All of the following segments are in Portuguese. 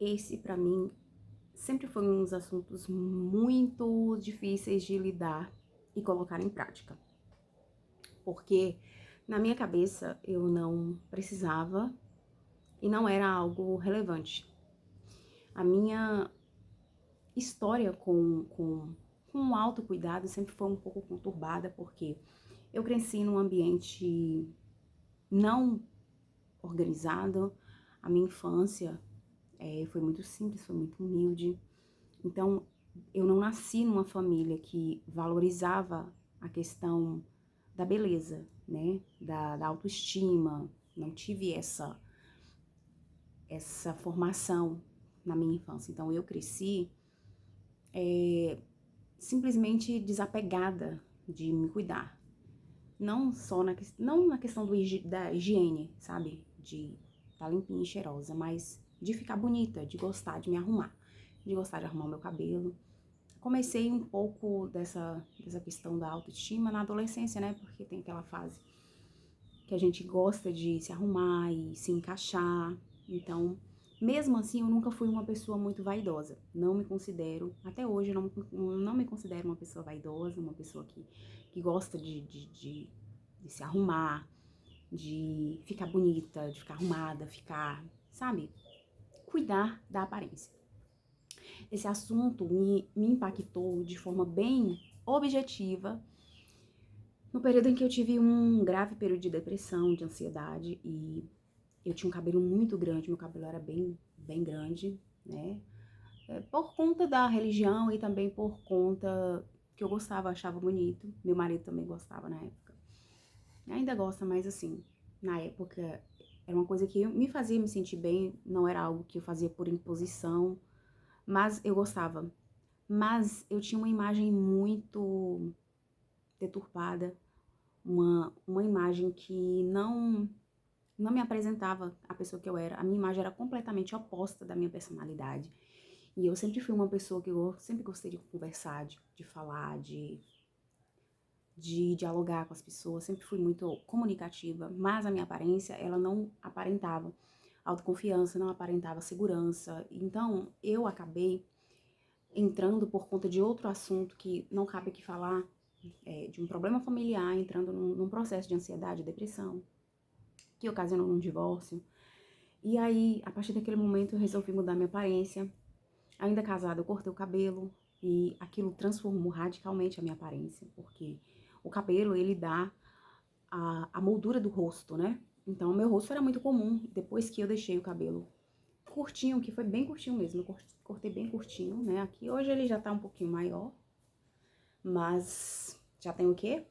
esse pra mim sempre foi um dos assuntos muito difíceis de lidar e colocar em prática. Porque na minha cabeça eu não precisava e não era algo relevante. A minha história com o autocuidado sempre foi um pouco conturbada, porque eu cresci num ambiente não organizado. A minha infância foi muito simples, foi muito humilde. Então, eu não nasci numa família que valorizava a questão da beleza, né? Da autoestima. Não tive essa formação na minha infância. Então, eu cresci simplesmente desapegada de me cuidar. Não só não na questão da higiene, sabe? De estar limpinha e cheirosa, mas de ficar bonita, de gostar de me arrumar, de gostar de arrumar o meu cabelo. Comecei um pouco dessa questão da autoestima na adolescência, né? Porque tem aquela fase que a gente gosta de se arrumar e se encaixar. Então, mesmo assim, eu nunca fui uma pessoa muito vaidosa. Não me considero, até hoje, eu não me considero uma pessoa vaidosa, uma pessoa que gosta de se arrumar, de ficar bonita, de ficar arrumada, sabe? Cuidar da aparência. Esse assunto me impactou de forma bem objetiva no período em que eu tive um grave período de depressão, de ansiedade, e eu tinha um cabelo muito grande, meu cabelo era bem grande, né? Por conta da religião e também por conta que eu gostava, achava bonito. Meu marido também gostava na época. Ainda gosta, mas assim, na época era uma coisa que me fazia me sentir bem, não era algo que eu fazia por imposição, mas eu gostava. Mas eu tinha uma imagem muito deturpada, uma imagem que não me apresentava a pessoa que eu era. A minha imagem era completamente oposta da minha personalidade. E eu sempre fui uma pessoa que eu sempre gostei de conversar, de falar, de dialogar com as pessoas, sempre fui muito comunicativa, mas a minha aparência, ela não aparentava autoconfiança, não aparentava segurança. Então, eu acabei entrando por conta de outro assunto que não cabe aqui falar, de um problema familiar, entrando num processo de ansiedade, depressão, que ocasionou um divórcio. E aí, a partir daquele momento, eu resolvi mudar minha aparência. Ainda casada, eu cortei o cabelo e aquilo transformou radicalmente a minha aparência, porque o cabelo, ele dá a moldura do rosto, né? Então, meu rosto era muito comum. Depois que eu deixei o cabelo curtinho, que foi bem curtinho mesmo, eu cortei bem curtinho, né? Aqui hoje ele já tá um pouquinho maior, mas já tem o quê?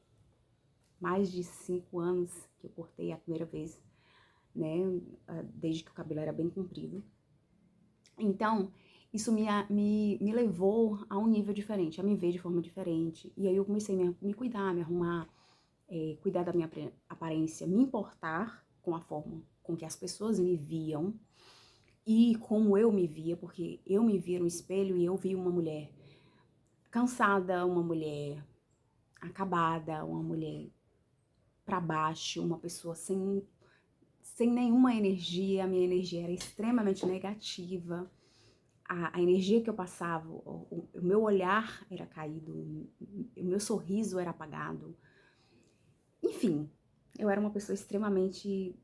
Mais de 5 anos que eu cortei a primeira vez, né? Desde que o cabelo era bem comprido. Então, isso me levou a um nível diferente, a me ver de forma diferente. E aí eu comecei a me cuidar, me arrumar, cuidar da minha aparência, me importar com a forma com que as pessoas me viam e como eu me via, porque eu me via no espelho e eu via uma mulher cansada, uma mulher acabada, uma mulher pra baixo, uma pessoa sem nenhuma energia. A minha energia era extremamente negativa. A energia que eu passava, o meu olhar era caído, o meu sorriso era apagado. Enfim, eu era uma pessoa extremamente...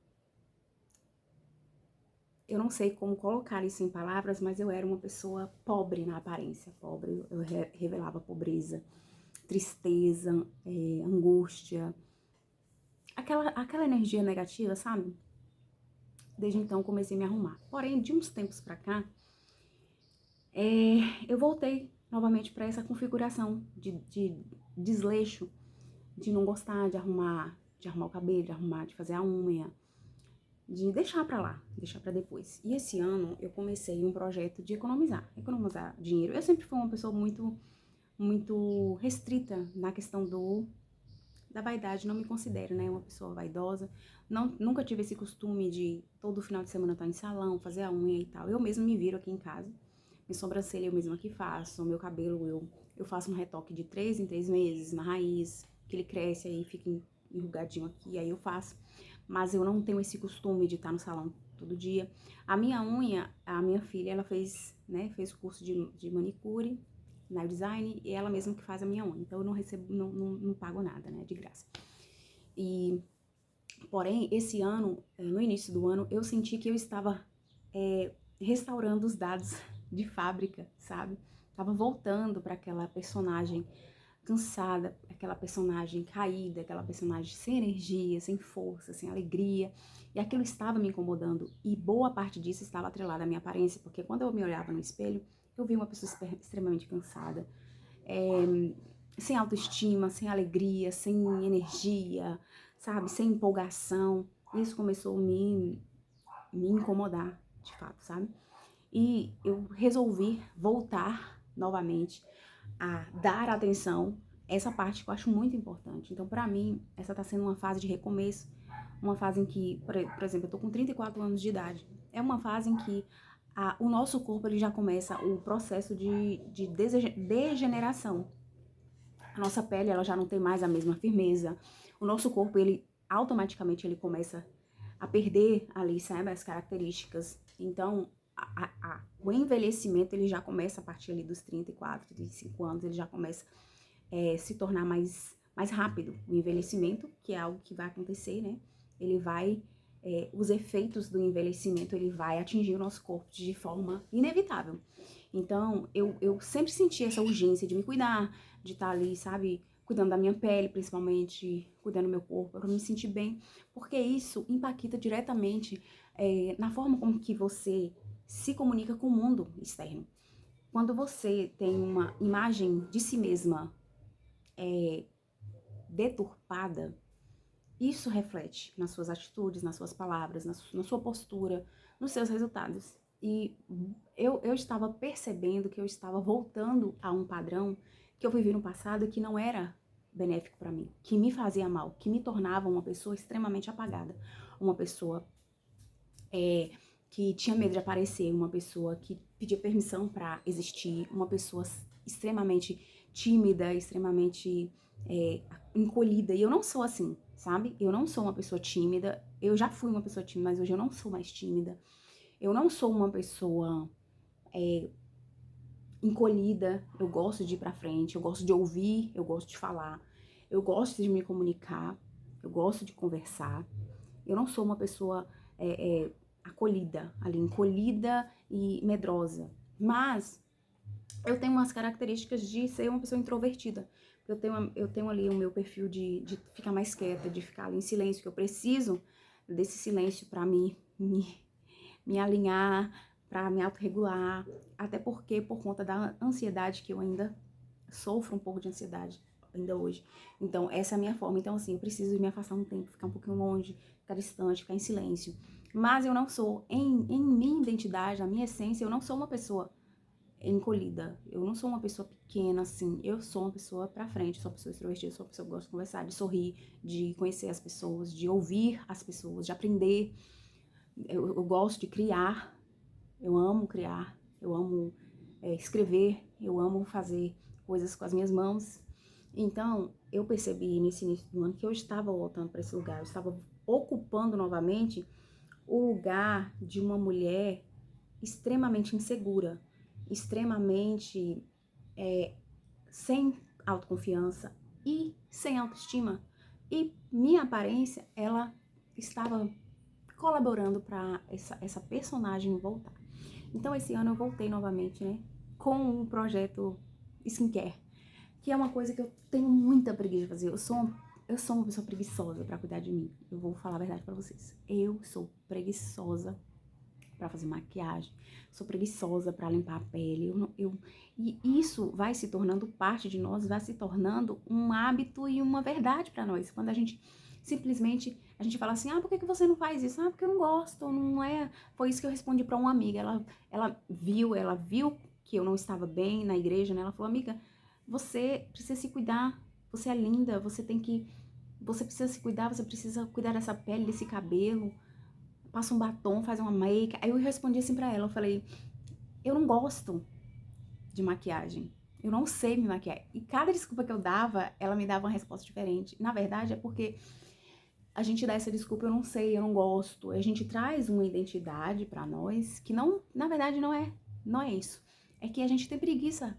Eu não sei como colocar isso em palavras, mas eu era uma pessoa pobre na aparência, pobre. Eu revelava pobreza, tristeza, angústia. Aquela energia negativa, sabe? Desde então comecei a me arrumar. Porém, de uns tempos pra cá, eu voltei novamente para essa configuração de desleixo, de não gostar de arrumar o cabelo, de fazer a unha, de deixar pra lá, deixar pra depois. E esse ano eu comecei um projeto de economizar dinheiro. Eu sempre fui uma pessoa muito restrita na questão da vaidade, não me considero, né, uma pessoa vaidosa. Nunca tive esse costume de todo final de semana estar em salão, fazer a unha e tal. Eu mesma me viro aqui em casa. Minha sobrancelha eu mesma que faço, meu cabelo eu faço um retoque de 3 em 3 meses na raiz, que ele cresce aí fica enrugadinho aqui, aí eu faço. Mas eu não tenho esse costume de estar no salão todo dia. A minha unha, a minha filha, ela fez, né, fez o curso de manicure, nail design, e ela mesma que faz a minha unha. Então eu não recebo, não pago nada, né, de graça. E, porém, esse ano, no início do ano, eu senti que eu estava restaurando os dados de fábrica, sabe? Tava voltando para aquela personagem cansada, aquela personagem caída, aquela personagem sem energia, sem força, sem alegria. E aquilo estava me incomodando. E boa parte disso estava atrelada à minha aparência, porque quando eu me olhava no espelho, eu vi uma pessoa extremamente cansada, sem autoestima, sem alegria, sem energia, sabe? Sem empolgação. Isso começou a me incomodar, de fato, sabe? E eu resolvi voltar novamente a dar atenção a essa parte que eu acho muito importante. Então, pra mim, essa tá sendo uma fase de recomeço, uma fase em que, por exemplo, eu tô com 34 anos de idade. É uma fase em que o nosso corpo ele já começa o processo de degeneração. A nossa pele ela já não tem mais a mesma firmeza. O nosso corpo, ele automaticamente ele começa a perder ali, sabe, as características. Então, o envelhecimento ele já começa a partir ali dos 34, 35 anos, ele já começa a se tornar mais rápido. O envelhecimento, que é algo que vai acontecer, né? Ele vai, os efeitos do envelhecimento, ele vai atingir o nosso corpo de forma inevitável. Então, eu sempre senti essa urgência de me cuidar, de estar ali, sabe, cuidando da minha pele, principalmente, cuidando do meu corpo, para me sentir bem, porque isso impacta diretamente na forma como que você se comunica com o mundo externo. Quando você tem uma imagem de si mesma deturpada, isso reflete nas suas atitudes, nas suas palavras, na sua postura, nos seus resultados. E eu estava percebendo que eu estava voltando a um padrão que eu vivi no passado que não era benéfico para mim, que me fazia mal, que me tornava uma pessoa extremamente apagada, uma pessoa que tinha medo de aparecer, uma pessoa que pedia permissão para existir, uma pessoa extremamente tímida, extremamente encolhida. E eu não sou assim, sabe? Eu não sou uma pessoa tímida. Eu já fui uma pessoa tímida, mas hoje eu não sou mais tímida. Eu não sou uma pessoa encolhida. Eu gosto de ir pra frente, eu gosto de ouvir, eu gosto de falar, eu gosto de me comunicar, eu gosto de conversar. Eu não sou uma pessoa acolhida, ali, encolhida e medrosa. Mas eu tenho umas características de ser uma pessoa introvertida. Eu tenho ali o meu perfil de ficar mais quieta, de ficar ali em silêncio, que eu preciso desse silêncio para me alinhar, para me autorregular. Até porque, por conta da ansiedade, que eu ainda sofro um pouco de ansiedade, ainda hoje. Então, essa é a minha forma. Então, assim, eu preciso me afastar um tempo, ficar um pouquinho longe, ficar distante, ficar em silêncio. Mas eu não sou, em minha identidade, na minha essência, eu não sou uma pessoa encolhida. Eu não sou uma pessoa pequena, assim. Eu sou uma pessoa pra frente, sou uma pessoa extrovertida, sou uma pessoa que gosta de conversar, de sorrir, de conhecer as pessoas, de ouvir as pessoas, de aprender. Eu gosto de criar, eu amo criar, eu amo escrever, eu amo fazer coisas com as minhas mãos. Então, eu percebi nesse início do ano que eu estava voltando para esse lugar, eu estava ocupando novamente o lugar de uma mulher extremamente insegura, extremamente sem autoconfiança e sem autoestima. E minha aparência, ela estava colaborando para essa personagem voltar. Então, esse ano eu voltei novamente, né, com um projeto skincare, que é uma coisa que eu tenho muita preguiça de fazer. Eu sou uma pessoa preguiçosa pra cuidar de mim. Eu vou falar a verdade pra vocês. Eu sou preguiçosa pra fazer maquiagem. Sou preguiçosa pra limpar a pele. E isso vai se tornando parte de nós, vai se tornando um hábito e uma verdade pra nós. Quando a gente simplesmente, a gente fala assim, por que você não faz isso? Porque eu não gosto, não é... Foi isso que eu respondi pra uma amiga. Ela viu que eu não estava bem na igreja, né? Ela falou, amiga, você precisa se cuidar, você é linda, você precisa se cuidar, você precisa cuidar dessa pele, desse cabelo, passa um batom, faz uma make. Aí eu respondi assim pra ela, eu falei, eu não gosto de maquiagem, eu não sei me maquiar. E cada desculpa que eu dava, ela me dava uma resposta diferente. Na verdade, é porque a gente dá essa desculpa, eu não sei, eu não gosto. A gente traz uma identidade pra nós que não, na verdade, não é isso. É que a gente tem preguiça,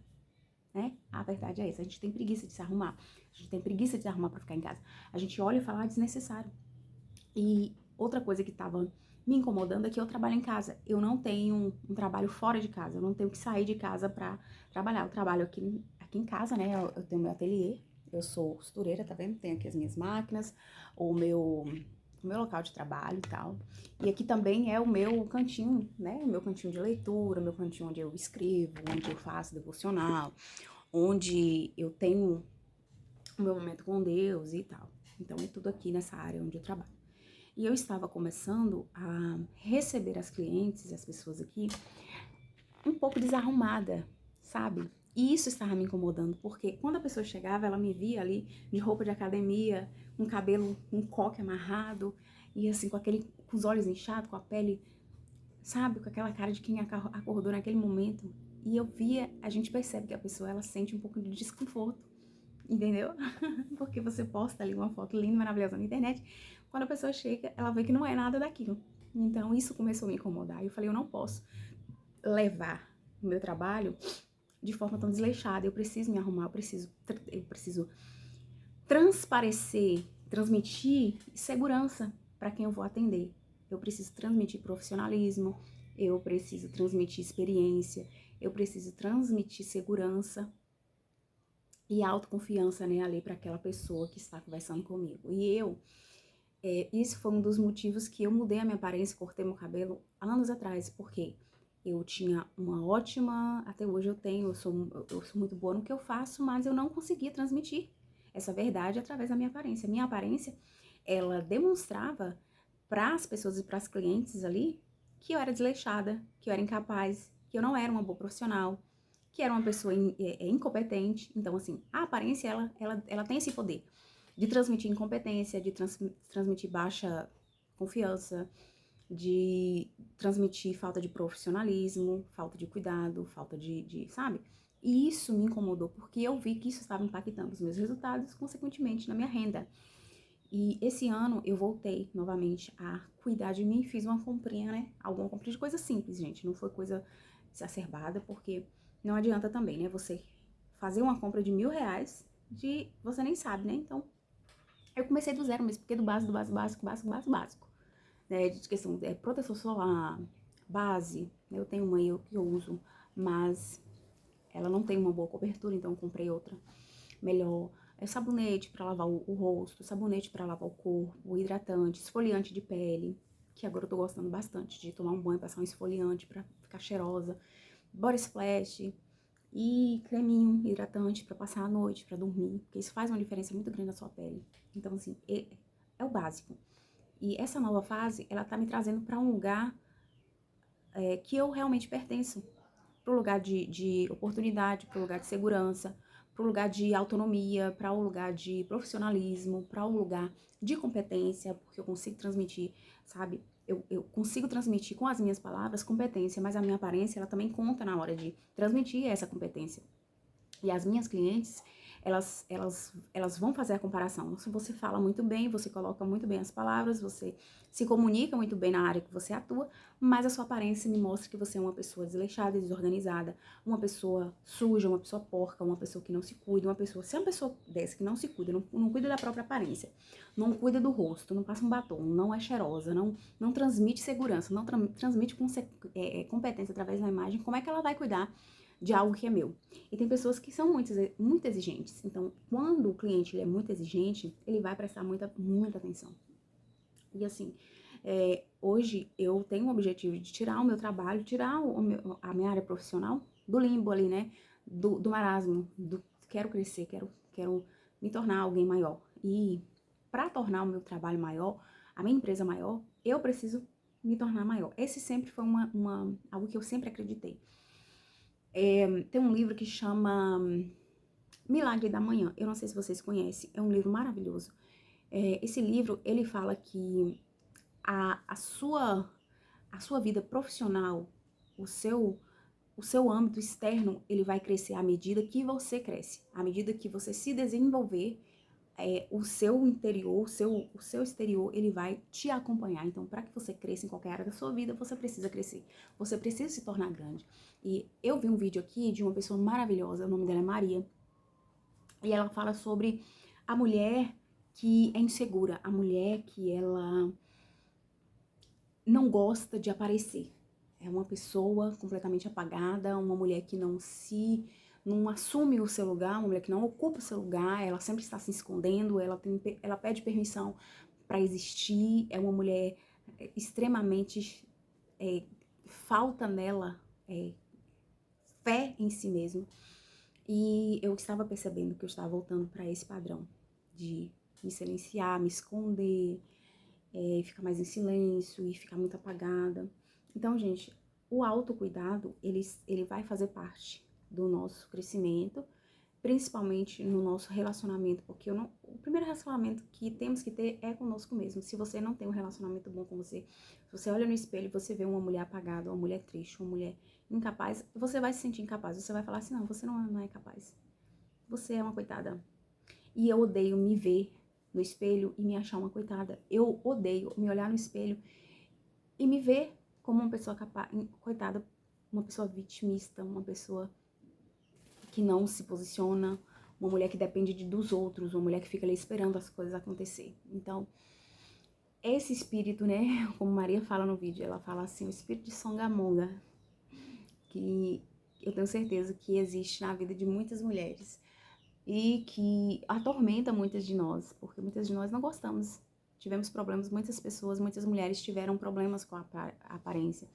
né? A verdade é essa, a gente tem preguiça de se arrumar. A gente tem preguiça de se arrumar pra ficar em casa. A gente olha e fala, desnecessário. E outra coisa que tava me incomodando é que eu trabalho em casa. Eu não tenho um trabalho fora de casa. Eu não tenho que sair de casa pra trabalhar. Eu trabalho aqui em casa, né? Eu tenho meu ateliê. Eu sou costureira, tá vendo? Tenho aqui as minhas máquinas, o meu local de trabalho e tal. E aqui também é o meu cantinho, né? O meu cantinho de leitura, o meu cantinho onde eu escrevo, onde eu faço devocional, onde eu tenho o meu momento com Deus e tal. Então é tudo aqui nessa área onde eu trabalho. E eu estava começando a receber as clientes, as pessoas aqui, um pouco desarrumada, sabe? E isso estava me incomodando, porque quando a pessoa chegava, ela me via ali de roupa de academia, um cabelo, um coque amarrado, e assim, com os olhos inchados, com a pele, sabe? Com aquela cara de quem acordou naquele momento. E eu via, a gente percebe que a pessoa, ela sente um pouco de desconforto, entendeu? Porque você posta ali uma foto linda, maravilhosa na internet, quando a pessoa chega, ela vê que não é nada daquilo. Então, isso começou a me incomodar. E eu falei, eu não posso levar o meu trabalho de forma tão desleixada. Eu preciso me arrumar, eu preciso transparecer, transmitir segurança para quem eu vou atender. Eu preciso transmitir profissionalismo, eu preciso transmitir experiência, eu preciso transmitir segurança e autoconfiança, né, ali para aquela pessoa que está conversando comigo. Isso foi um dos motivos que eu mudei a minha aparência, cortei meu cabelo anos atrás, porque eu tinha uma ótima, até hoje eu sou muito boa no que eu faço, mas eu não conseguia transmitir essa verdade através da minha aparência. Minha aparência, ela demonstrava para as pessoas e para as clientes ali que eu era desleixada, que eu era incapaz, que eu não era uma boa profissional, que era uma pessoa incompetente. Então, assim, a aparência, ela tem esse poder de transmitir incompetência, de transmitir baixa confiança, de transmitir falta de profissionalismo, falta de cuidado, falta sabe? E isso me incomodou, porque eu vi que isso estava impactando os meus resultados, consequentemente, na minha renda. E esse ano eu voltei novamente a cuidar de mim, fiz uma comprinha, né? Alguma comprinha de coisa simples, gente, não foi coisa exacerbada, porque não adianta também, né? Você fazer uma compra de R$ 1.000 você nem sabe, né? Então, eu comecei do zero mesmo, porque do básico, básico. Né, de questão de proteção solar, base, né, eu tenho uma que eu uso, mas ela não tem uma boa cobertura, então eu comprei outra melhor. Sabonete para lavar o rosto, sabonete para lavar o corpo, hidratante, esfoliante de pele, que agora eu tô gostando bastante de tomar um banho, passar um esfoliante para ficar cheirosa, body splash e creminho hidratante para passar a noite, para dormir, porque isso faz uma diferença muito grande na sua pele. Então, assim, é o básico. E essa nova fase, ela tá me trazendo para um lugar que eu realmente pertenço. Para o lugar de oportunidade, para o lugar de segurança, para o lugar de autonomia, para o lugar de profissionalismo, para o lugar de competência, porque eu consigo transmitir, sabe? Eu consigo transmitir com as minhas palavras competência, mas a minha aparência, ela também conta na hora de transmitir essa competência. E as minhas clientes, elas vão fazer a comparação. Se você fala muito bem, você coloca muito bem as palavras, você se comunica muito bem na área que você atua, mas a sua aparência me mostra que você é uma pessoa desleixada, desorganizada, uma pessoa suja, uma pessoa porca, uma pessoa que não se cuida, se é uma pessoa dessa que não se cuida, não cuida da própria aparência, não cuida do rosto, não passa um batom, não é cheirosa, não transmite segurança, não transmite competência através da imagem, como é que ela vai cuidar de algo que é meu? E tem pessoas que são muito exigentes. Então, quando o cliente ele é muito exigente, ele vai prestar muita atenção. E assim, hoje eu tenho o objetivo de tirar o meu trabalho, tirar a minha área profissional do limbo ali, né? Do marasmo, quero crescer, quero me tornar alguém maior. E para tornar o meu trabalho maior, a minha empresa maior, eu preciso me tornar maior. Esse sempre foi algo que eu sempre acreditei. Tem um livro que chama Milagre da Manhã. Eu não sei se vocês conhecem. É um livro maravilhoso. Esse livro, ele fala que a sua vida profissional, o seu âmbito externo, ele vai crescer à medida que você cresce. À medida que você se desenvolver, o seu interior, o seu exterior, ele vai te acompanhar. Então, para que você cresça em qualquer área da sua vida, você precisa crescer. Você precisa se tornar grande. E eu vi um vídeo aqui de uma pessoa maravilhosa, o nome dela é Maria, e ela fala sobre a mulher que é insegura, a mulher que ela não gosta de aparecer. É uma pessoa completamente apagada, uma mulher que não assume o seu lugar, uma mulher que não ocupa o seu lugar, ela sempre está se escondendo, ela pede permissão para existir, é uma mulher extremamente, falta nela fé em si mesma. E eu estava percebendo que eu estava voltando para esse padrão de me silenciar, me esconder, ficar mais em silêncio e ficar muito apagada. Então, gente, o autocuidado, ele vai fazer parte do nosso crescimento, principalmente no nosso relacionamento, porque o primeiro relacionamento que temos que ter é conosco mesmo. Se você não tem um relacionamento bom com você, se você olha no espelho e você vê uma mulher apagada, uma mulher triste, uma mulher incapaz, você vai se sentir incapaz, você vai falar assim, não, você não é capaz. Você é uma coitada. E eu odeio me ver no espelho e me achar uma coitada. Eu odeio me olhar no espelho e me ver como uma pessoa coitada, uma pessoa vitimista, uma pessoa que não se posiciona, uma mulher que depende dos outros, uma mulher que fica ali esperando as coisas acontecer. Então, esse espírito, né, como Maria fala no vídeo, ela fala assim, o espírito de Songamonga, que eu tenho certeza que existe na vida de muitas mulheres e que atormenta muitas de nós, porque muitas de nós não gostamos. Tivemos problemas, muitas pessoas, muitas mulheres tiveram problemas com a aparência.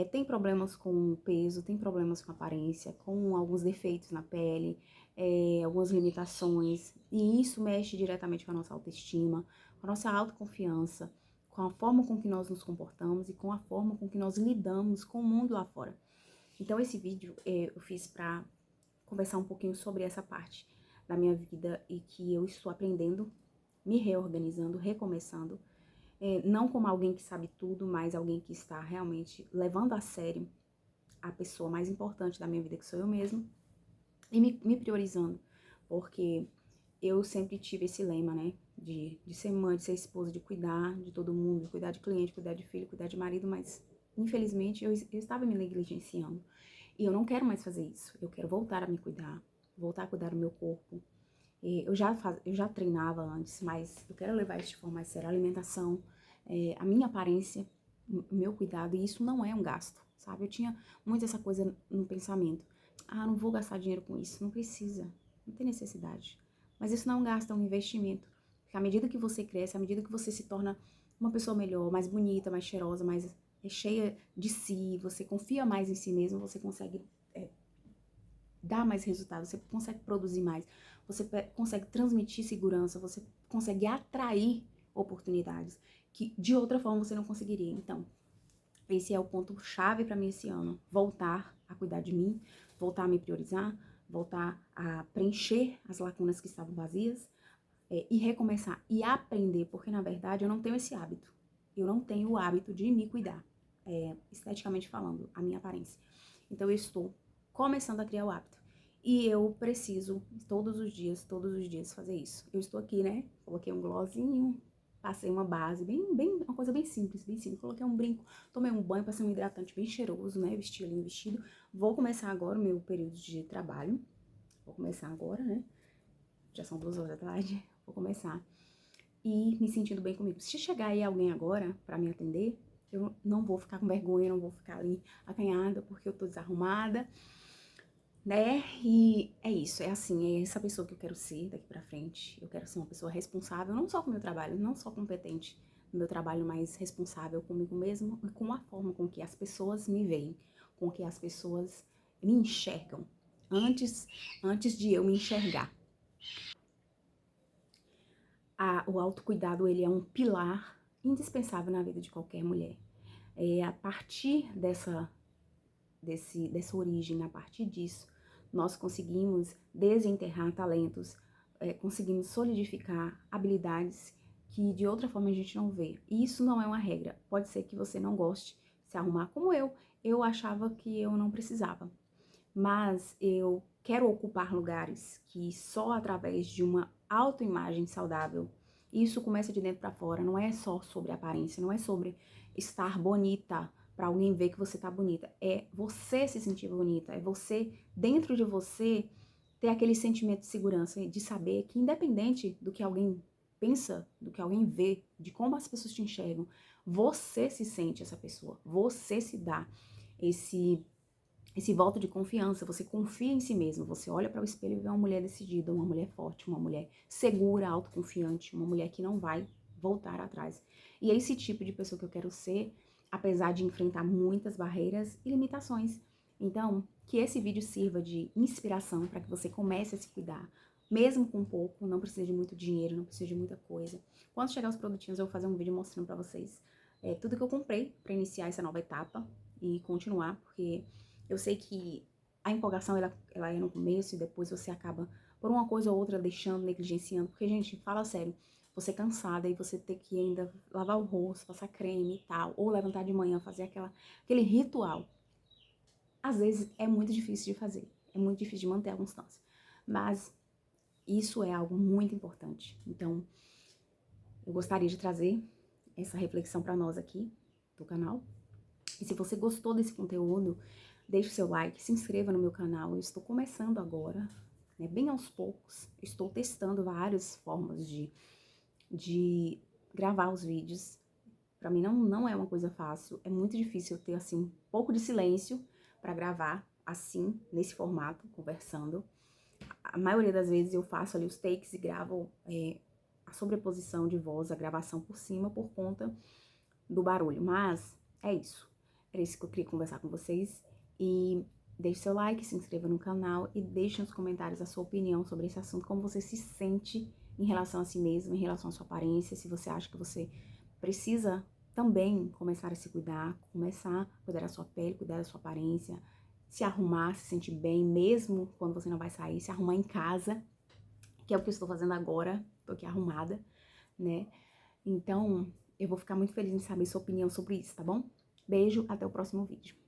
Tem problemas com o peso, tem problemas com a aparência, com alguns defeitos na pele, algumas limitações. E isso mexe diretamente com a nossa autoestima, com a nossa autoconfiança, com a forma com que nós nos comportamos e com a forma com que nós lidamos com o mundo lá fora. Então, esse vídeo eu fiz para conversar um pouquinho sobre essa parte da minha vida e que eu estou aprendendo, me reorganizando, recomeçando. Não como alguém que sabe tudo, mas alguém que está realmente levando a sério a pessoa mais importante da minha vida, que sou eu mesma, e me priorizando, porque eu sempre tive esse lema, né, de ser mãe, de ser esposa, de cuidar de todo mundo, de cuidar de cliente, cuidar de filho, cuidar de marido, mas infelizmente eu estava me negligenciando. E eu não quero mais fazer isso, eu quero voltar a me cuidar, voltar a cuidar do meu corpo. Eu já treinava antes, mas eu quero levar isso de forma mais séria. A alimentação, a minha aparência, o meu cuidado, e isso não é um gasto, sabe? Eu tinha muito essa coisa no pensamento. Ah, não vou gastar dinheiro com isso, não precisa, não tem necessidade. Mas isso não é um gasto, é um investimento. Porque à medida que você cresce, à medida que você se torna uma pessoa melhor, mais bonita, mais cheirosa, mais cheia de si, você confia mais em si mesmo, você consegue dar mais resultado, você consegue produzir mais, você consegue transmitir segurança, você consegue atrair oportunidades que de outra forma você não conseguiria. Então, esse é o ponto chave para mim esse ano, voltar a cuidar de mim, voltar a me priorizar, voltar a preencher as lacunas que estavam vazias, e recomeçar e aprender, porque na verdade eu não tenho esse hábito. Eu não tenho o hábito de me cuidar, esteticamente falando, a minha aparência. Então eu estou começando a criar o hábito. E eu preciso todos os dias fazer isso. Eu estou aqui, né? Coloquei um glossinho, passei uma base, uma coisa bem simples, bem simples. Coloquei um brinco, tomei um banho, passei um hidratante bem cheiroso, né? Vesti ali um vestido. Vou começar agora o meu período de trabalho. Vou começar agora, né? Já são 2 horas da tarde. Vou começar. E me sentindo bem comigo. Se chegar aí alguém agora pra me atender, eu não vou ficar com vergonha, não vou ficar ali acanhada porque eu tô desarrumada, né? E é isso, é assim, é essa pessoa que eu quero ser daqui pra frente. Eu quero ser uma pessoa responsável, não só com o meu trabalho, não só competente no meu trabalho, mas responsável comigo mesmo e com a forma com que as pessoas me veem, com que as pessoas me enxergam, antes de eu me enxergar. O autocuidado, ele é um pilar indispensável na vida de qualquer mulher. A partir dessa origem, a partir disso, nós conseguimos desenterrar talentos, conseguimos solidificar habilidades que de outra forma a gente não vê. E isso não é uma regra. Pode ser que você não goste de se arrumar como eu. Eu achava que eu não precisava. Mas eu quero ocupar lugares que só através de uma autoimagem saudável. Isso começa de dentro para fora, não é só sobre aparência, não é sobre estar bonita para alguém ver que você tá bonita. É você se sentir bonita, é você, dentro de você, ter aquele sentimento de segurança, de saber que independente do que alguém pensa, do que alguém vê, de como as pessoas te enxergam, você se sente essa pessoa, você se dá esse voto de confiança, você confia em si mesmo, você olha para o espelho e vê uma mulher decidida, uma mulher forte, uma mulher segura, autoconfiante, uma mulher que não vai voltar atrás. E é esse tipo de pessoa que eu quero ser, apesar de enfrentar muitas barreiras e limitações. Então, que esse vídeo sirva de inspiração para que você comece a se cuidar, mesmo com pouco, não precisa de muito dinheiro, não precisa de muita coisa. Quando chegar os produtinhos, eu vou fazer um vídeo mostrando para vocês tudo que eu comprei para iniciar essa nova etapa e continuar, porque eu sei que a empolgação, ela é no começo e depois você acaba, por uma coisa ou outra, deixando, negligenciando. Porque, gente, fala sério, você cansada e você ter que ainda lavar o rosto, passar creme e tal, ou levantar de manhã, fazer aquele ritual. Às vezes é muito difícil de fazer, é muito difícil de manter a constância. Mas isso é algo muito importante. Então, eu gostaria de trazer essa reflexão para nós aqui do canal. E se você gostou desse conteúdo, deixe o seu like, se inscreva no meu canal. Eu estou começando agora, né, bem aos poucos. Estou testando várias formas de gravar os vídeos. Para mim não é uma coisa fácil. É muito difícil eu ter, assim, um pouco de silêncio para gravar, assim, nesse formato, conversando. A maioria das vezes eu faço ali os takes e gravo a sobreposição de voz, a gravação por cima, por conta do barulho. Mas é isso. Era isso que eu queria conversar com vocês. E deixe seu like, se inscreva no canal e deixe nos comentários a sua opinião sobre esse assunto, como você se sente em relação a si mesmo, em relação à sua aparência, se você acha que você precisa também começar a se cuidar, começar a cuidar da sua pele, cuidar da sua aparência, se arrumar, se sentir bem, mesmo quando você não vai sair, se arrumar em casa, que é o que eu estou fazendo agora, tô aqui arrumada, né? Então, eu vou ficar muito feliz em saber sua opinião sobre isso, tá bom? Beijo, até o próximo vídeo.